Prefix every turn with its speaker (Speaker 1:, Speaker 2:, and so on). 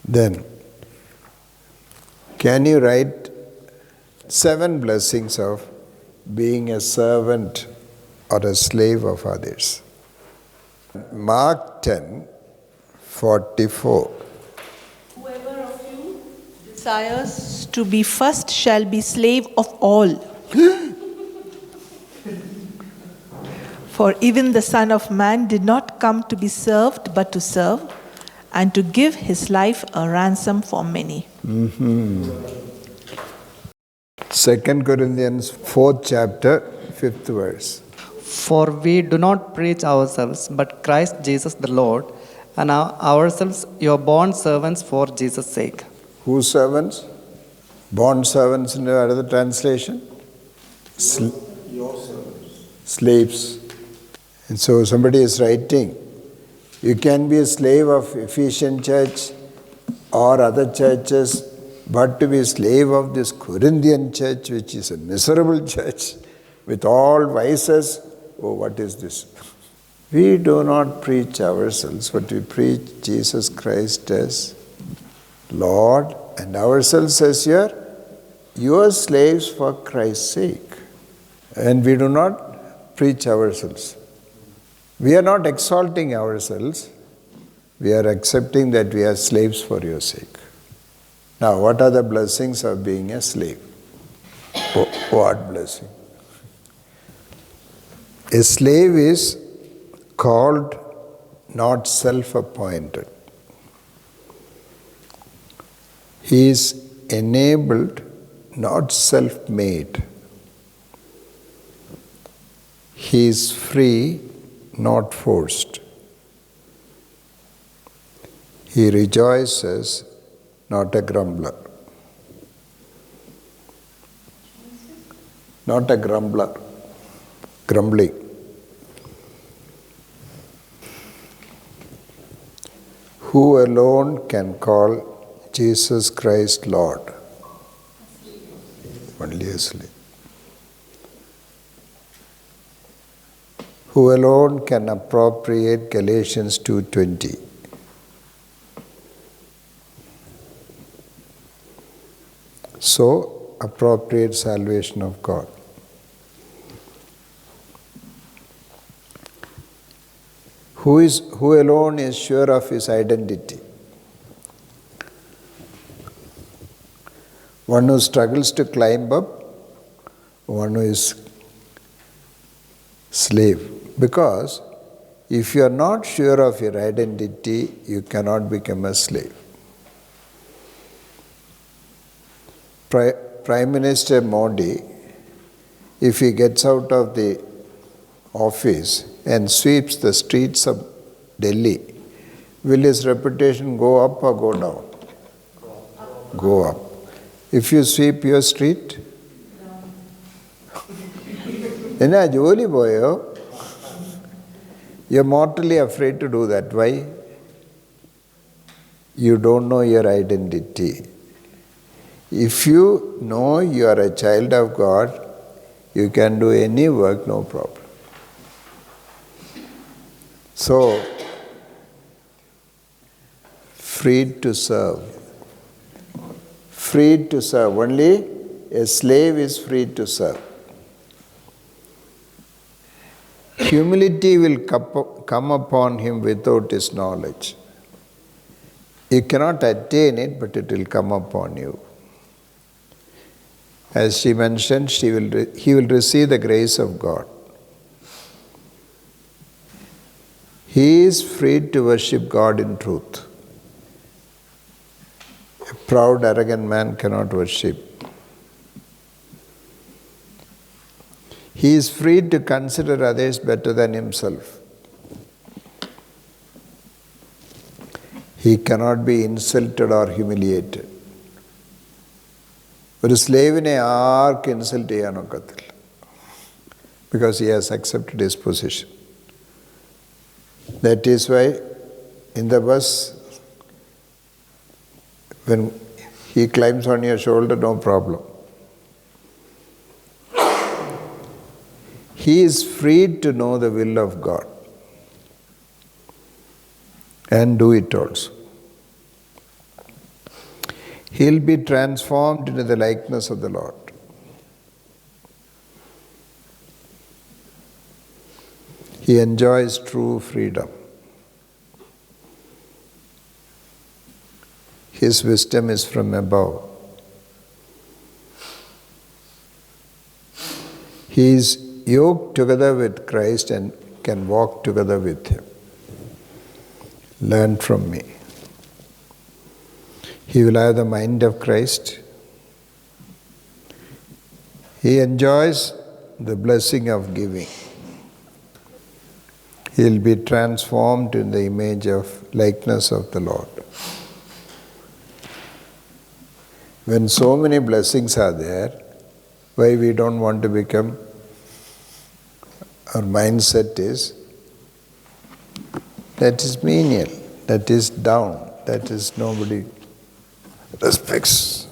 Speaker 1: Then, can you write 7 blessings of being a servant or a slave of others? Mark 10:44.
Speaker 2: Whoever of you desires to be first shall be slave of all. For even the Son of Man did not come to be served, but to serve, and to give his life a ransom for many.
Speaker 1: 2 Corinthians 4th chapter, 5th verse.
Speaker 3: For we do not preach ourselves, but Christ Jesus the Lord, and ourselves your bond servants for Jesus' sake.
Speaker 1: Whose servants? Bond servants in another translation?
Speaker 4: Your servants.
Speaker 1: Slaves. And so somebody is writing, you can be a slave of Ephesian church or other churches, but to be a slave of this Corinthian church, which is a miserable church with all vices, oh, what is this? We do not preach ourselves, but we preach Jesus Christ as Lord and ourselves as your slaves for Christ's sake. And we do not preach ourselves. We are not exalting ourselves. We are accepting that we are slaves for your sake. Now, what are the blessings of being a slave? What blessing? A slave is called, not self-appointed. He is enabled, not self-made. He is free, not forced. He rejoices, not a grumbler. Not a grumbler. Grumbling. Who alone can call Jesus Christ Lord? Only a slave. Who alone can appropriate Galatians 2:20? So, appropriate salvation of God. Who alone is sure of his identity? One who struggles to climb up, one who is slave. Because if you are not sure of your identity, you cannot become a slave. Prime Minister Modi, if he gets out of the office and sweeps the streets of Delhi, will his reputation go up or go down? Go up. If you sweep your street, enna joli boyo? You're mortally afraid to do that. Why? You don't know your identity. If you know you are a child of God, you can do any work, no problem. So, freed to serve. Freed to serve. Only a slave is free to serve. Humility will come upon him without his knowledge. You cannot attain it, but it will come upon you. As she mentioned, he will receive the grace of God. He is free to worship God in truth. A proud, arrogant man cannot worship. He is free to consider others better than himself. He cannot be insulted or humiliated. ഒരു സ്ലേവിനെ ആർക്ക് insult ചെയ്യാൻ ഒക്കത്തില്ല. Because he has accepted his position. That is why in the bus, when he climbs on your shoulder, no problem. He is free to know the will of God and do it also. He'll be transformed into the likeness of the Lord. He enjoys true freedom. His wisdom is from above. He is yoked together with Christ and can walk together with Him. Learn from me. He will have the mind of Christ. He enjoys the blessing of giving. He will be transformed in the image of likeness of the Lord. When so many blessings are there, why we don't want to become? Our mindset is, that is menial, that is down, that is nobody respects.